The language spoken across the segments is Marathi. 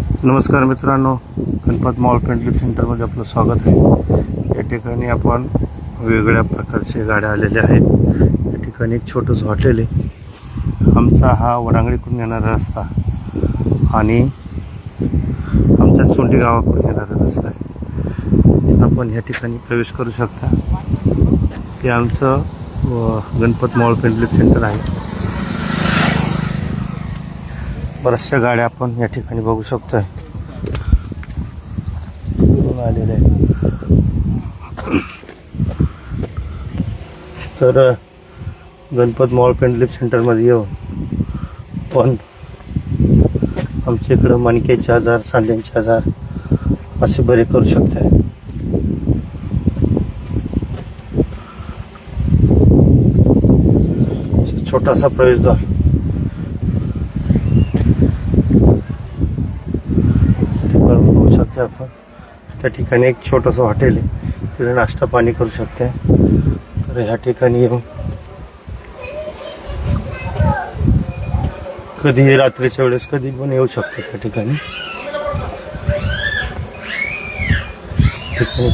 नमस्कार मित्रांनो, गणपत मॉल पेंट सेंटरमध्ये आपलं स्वागत आहे। या ठिकाणी आपण वेगवेगळ्या प्रकारचे गाड्या आलेल्या आहेत। या ठिकाणी एक छोटंसं हॉटेल आहे। आमचा हा वडांगळीकडून येणारा रस्ता आणि आमच्या सोंडी गावाकडून येणारा रस्ता आहे। आपण या ठिकाणी प्रवेश करू शकता। हे आमचं गणपत मॉल पेंट सेंटर आहे। बऱ्याचशा गाड्या आपण या ठिकाणी बघू शकतोय आलेल्या आहे। तर गणपत मॉल पेंट सेंटरमध्ये येऊन पण आमच्या इकडं मणक्याचे आजार, सांध्यांचे आजार असे बरे करू शकताय। छोटासा प्रवेशद्वार शकते आपण। त्या ठिकाणी एक छोटंसं हॉटेल आहे, तिथे नाश्ता पाणी करू शकते। तर ह्या ठिकाणी येऊन कधीही रात्रीच्या वेळेस कधी पण येऊ शकतो। त्या ठिकाणी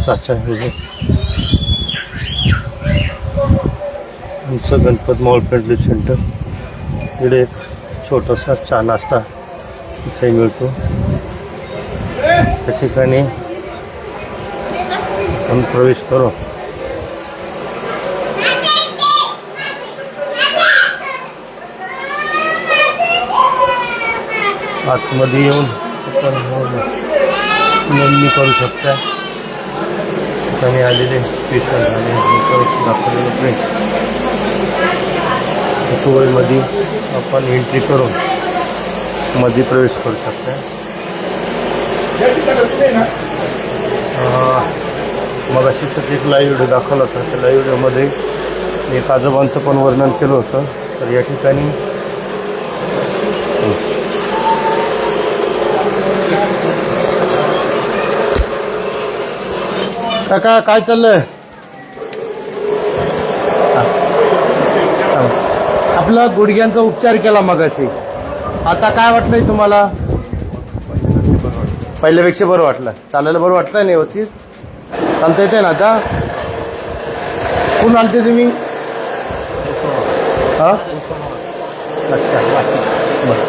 चाचा आहे आमचं गणपत मॉल पेंट सेंटर। इकडे एक छोटासा चहा नाश्ता इथे मिळतो। त्या ठिकाणी आपण प्रवेश करू। आतमध्ये येऊन नोंदणी करू शकता। ठिकाणी आलेले पेशंट आणि दाखवलेलं ट्रेन मध्ये आपण एंट्री करून मध्ये प्रवेश करू शकता। मग अशी तर एक लाईव्ह व्हिडिओ दाखवला होता। त्या लाईव्ह व्हिडिओमध्ये एक आजोबांचं पण वर्णन केलं होतं। तर या ठिकाणी काका काय चाललंय? आपला गुडघ्यांचा उपचार केला मगाशी, आता काय वाटलंय तुम्हाला? पहिल्यापेक्षा बरं वाटलं? चालायला बरं वाटलं नाही? व्यवस्थित चालता येते ना आता? कुठून आलते तुम्ही? हां, अच्छा, बरं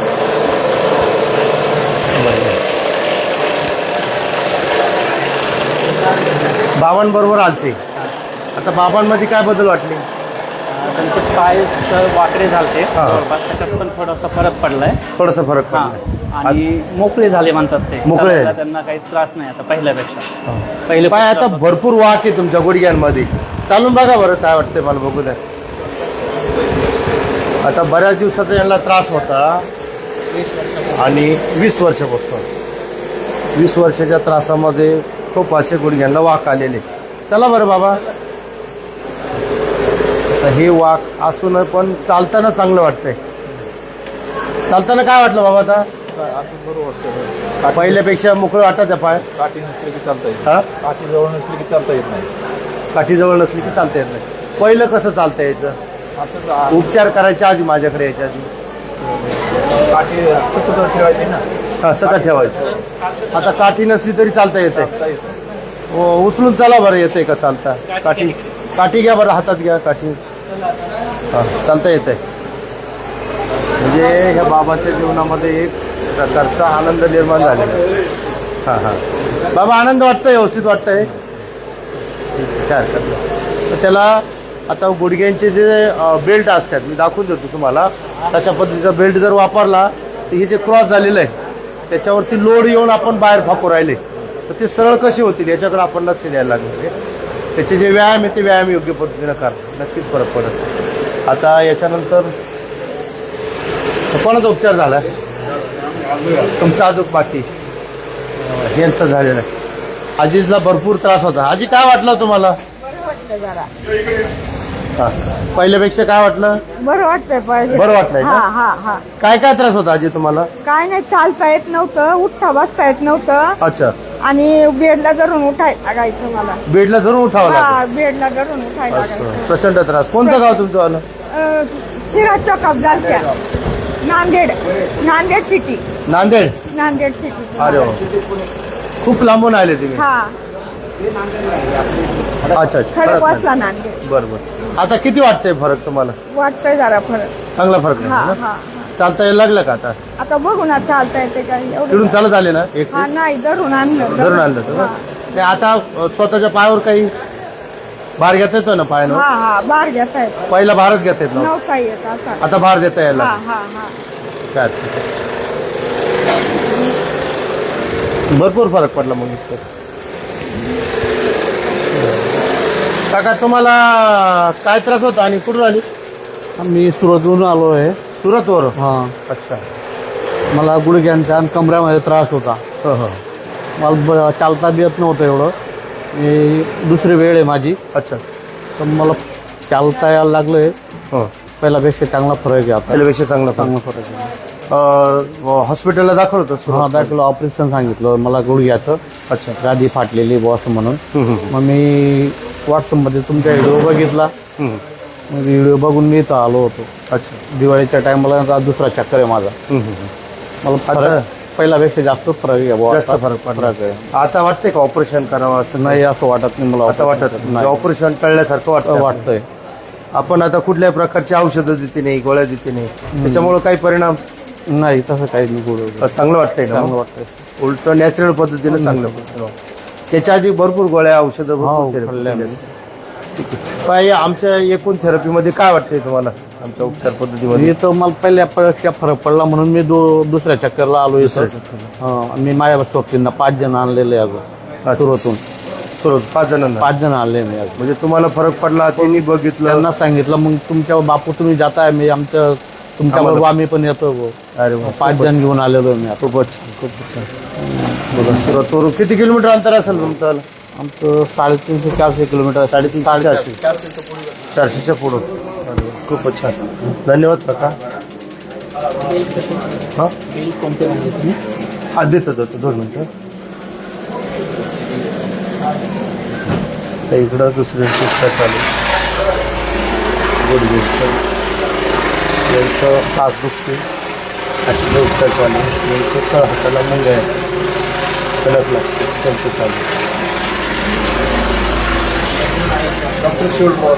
बरं। बाबांबरोबर आलते। आता बाबांमध्ये काय बदल वाटले? त्यांचे पाय वाकडे झालते, त्याच्यात पण थोडासा फरक पडलाय। थोडासा फरक पडलाय आणि मोकळे झाले म्हणतात ते। मोकळे, त्यांना काही त्रास नाही आता पहिल्यापेक्षा। पहिले पाय आता भरपूर वाक आहे तुमच्या गुडघ्यांमध्ये। चालून बघा बरं काय वाटतंय मला, बघू द्या। आता बऱ्याच दिवसाचा यांना त्रास होता आणि 20 वर्षापासून 20 वर्षाच्या त्रासामध्ये खूप असे गुडघ्यांना वाक आलेले। चला बरं बाबा, आता हे वाक असून पण चालताना चांगलं वाटतंय। चालताना काय वाटलं बाबा आता? बरोबर वाटतं। पहिल्यापेक्षा मोकळं वाटत आहे पाय? काठी नसली की चालता येत, हा, काठी जवळ नसली की चालता येत नाही। काठी जवळ नसली की चालता येत नाही। पहिलं कसं चालता यायचं? असंच उपचार करायच्या आधी, माझ्याकडे यायच्या आधी काठी सतत ठेवायची ना। हां, सतत ठेवायचं। आता काठी नसली तरी चालता येते? चालता येत। उचलून चला बरं, येते का चालता? काठी काठी घ्या बरं, हातात घ्या काठी। हां, चालता येते। म्हणजे ह्या बाबाच्या जीवनामध्ये एक प्रकारचा आनंद निर्माण झालेला आहे। हां हां बाबा, आनंद वाटतोय? व्यवस्थित वाटतंय? काय हरकत नाही। तर त्याला आता गुडघ्यांचे जे बेल्ट असतात, मी दाखवून देतो तुम्हाला। तशा पद्धतीचा बेल्ट जर वापरला तर हे जे क्रॉस झालेलं आहे त्याच्यावरती लोड येऊन आपण बाहेर फाकू राहिले तर ते सरळ कसे होतील याच्याकडे आपण लक्ष द्यायला लागले। त्याचे जे व्यायाम आहे ते व्यायाम योग्य पद्धतीनं करा, नक्कीच फरक पडत। आता याच्यानंतर कोणाचा उपचार झाला? तुमचा अजून बाकी यांचा झालेला आहे। आजीला भरपूर त्रास होता। आजी काय वाटलं तुम्हाला? हां, पहिल्यापेक्षा काय वाटलं? बरं वाटतंय पाहिजे। बरं वाटलंय हा का? हा हा काय काय त्रास होता आजी तुम्हाला? काय नाही, चालता येत नव्हतं, उठता बसता येत नव्हतं अच्छा, आणि बेडला धरून उठायला लागायचं मला। बेडला धरून उठावं हा, लागलं? बेडला धरून उठायला असं लागायचं। प्रचंड त्रास। कोणतं गाव तुमचं आलं? शिरा चॉकअप झालत्या। नांदेड नांदेड सिटी नांदेड. नांदेड सिटी. अरे वा, खूप लांबून आले तुम्ही. हा अच्छा अच्छा, खडकवासला नांदेड. बरं बरं. आता किती वाटतंय फरक तुम्हाला? वाटतंय जरा फरक. चांगला फरक हा नाही ना? हा. चालता यायला लागलं का आता? आता बघू ना चालता येते काही तिकडून एवढं. चालत आले ना एक हा नाही धरून आणलं. धरून आणलं तर हा. ते आता स्वतःच्या पायावर काही भार घेता येतो ना पायानं? हा हा बाहेर घेता येत पहिला भारच घेता येत नव्हता. नव्हता येत असा. आता भार देता यायला हा लागलं. हा हा. काय हरकत नाही. भरपूर फरक पडला मग इतकं. काका तुम्हाला काय त्रास होता आणि कुठून आली? मी सुरतहून आलो आहे. सुरतवर. हां, अच्छा. मला गुडघ्यांचा आणि कमऱ्यामध्ये त्रास होता. हो हो. मला चालता बी येत नव्हतं एवढं. मी दुसरी वेळ आहे माझी, अच्छा. तर मला चालता यायला लागलं आहे. हो, पहिल्यापेक्षा चांगला फरक आहे आता. त्याच्यापेक्षा चांगला फरक. चांगला फरक आहे. हॉस्पिटलला दाखवलं होतं? हां, दाखवलं. ऑपरेशन सांगितलं मला गुडघ्याचं. अच्छा. गादी फाटलेली बॉस म्हणून. हम्म, मग मी व्हॉट्सअपमध्ये तुमचा व्हिडिओ बघितला. हम्म. मग व्हिडिओ बघून मी इथं आलो होतो. अच्छा. दिवाळीच्या टायमाला दुसरा चक्कर आहे माझा. मला फरक पहिल्यापेक्षा जास्त फरक आहे बुवा. जास्त फरक पडला. आहे. आता वाटतंय का ऑपरेशन करावं असं? नाही, असं वाटत नाही मला. आता वाटत नाही, ऑपरेशन टळल्यासारखं वाटतं. वाटतंय. आपण आता कुठल्याही प्रकारची औषधं देते नाही, गोळ्या देते नाही, त्याच्यामुळे काही परिणाम? नाही, तसं काही नाही. गुड चांगलं वाटतंय ना? चांगलं वाटतंय. उलट नॅचरल पद्धतीनं चांगलं वाटतं. त्याच्या आधी भरपूर गोळ्या औषधं हो, भरपूर therapy खाल्ल्या केली मी. असतील. काय आमच्या एकूण थेरपीमध्ये काय वाटतंय तुम्हाला आमच्या उपचार पद्धतीमध्ये? मी तर मला पहिल्यापेक्षा फरक पडला म्हणून मी दुसऱ्या चक्करला आलो इथं. हां, मी माझ्या सोबतींना 5 जण आणलेले अजून अच्छा. सुरतून. सुरत 5 जणांना? 5 जण आणले मी अजून. म्हणजे तुम्हाला फरक पडला, त्यांनी बघितलं? त्यांना सांगितलं मग तुमच्या बापू तुम्ही जाताय, मी आमच्या तुमच्या बरोबर आम्ही पण येतो. अरे वा, 5 जण घेऊन आलेलो मी आता. खूपच छान, खूपच छान. बघा, सुरतवरून किती किलोमीटर अंतर असेल तुमचं? आमचं 350-400 किलोमीटर. 350-400. 400च्या पुढं. अरे वा, खूपच छान. धन्यवाद काका. हां हां, देतो 2 मिनटं. तर इकडं दुसऱ्यांची उपचार चालू गुडघ्याचं, यांचं तास दुखते, हाताचा उपचार चालू, यांचं तळ हाताला मुंग्या आहे, कणक लागते, त्यांचं चालू. Doctor shoulder.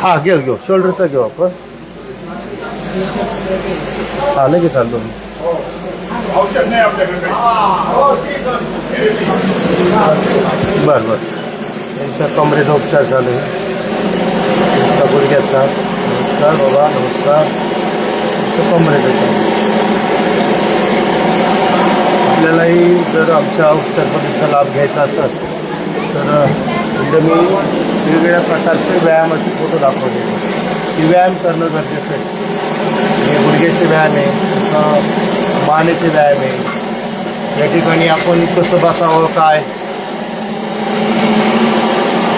हां, घेऊ शोल्डरचा घेऊ आपण. हां, लगेच चालतो. बरं बरं. त्यांच्या कमरेचा उपचार चालू आहे, त्यांचा गुडघ्याचा. नमस्कार बाबा, नमस्कार. कमरेचा चालू. आपल्यालाही जर आमच्या उपचार पद्धतीचा लाभ घ्यायचा असेल तर इथं मी वेगवेगळ्या प्रकारचे व्यायामाचे फोटो दाखवले. की व्यायाम करणं गरजेचं आहे. हे गुडघ्याचे व्यायाम आहे, मानेचे व्यायाम आहे. या ठिकाणी आपण कसं बसावं, काय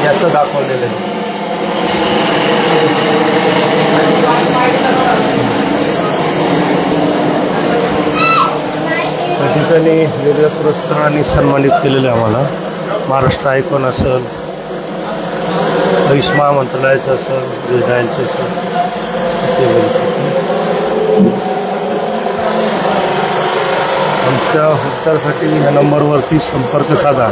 याचं दाखवलेलं आहे. या ठिकाणी वेगवेगळ्या पुरस्कारांनी सन्मानित केलेलं आहे आम्हाला. महाराष्ट्र आयकॉन असेल, आयुष महामंत्रालयाचं असेल, गुजरायलचं असेल, ते बघू शकतो. आमच्या उपचारासाठी ह्या नंबरवरती संपर्क साधा.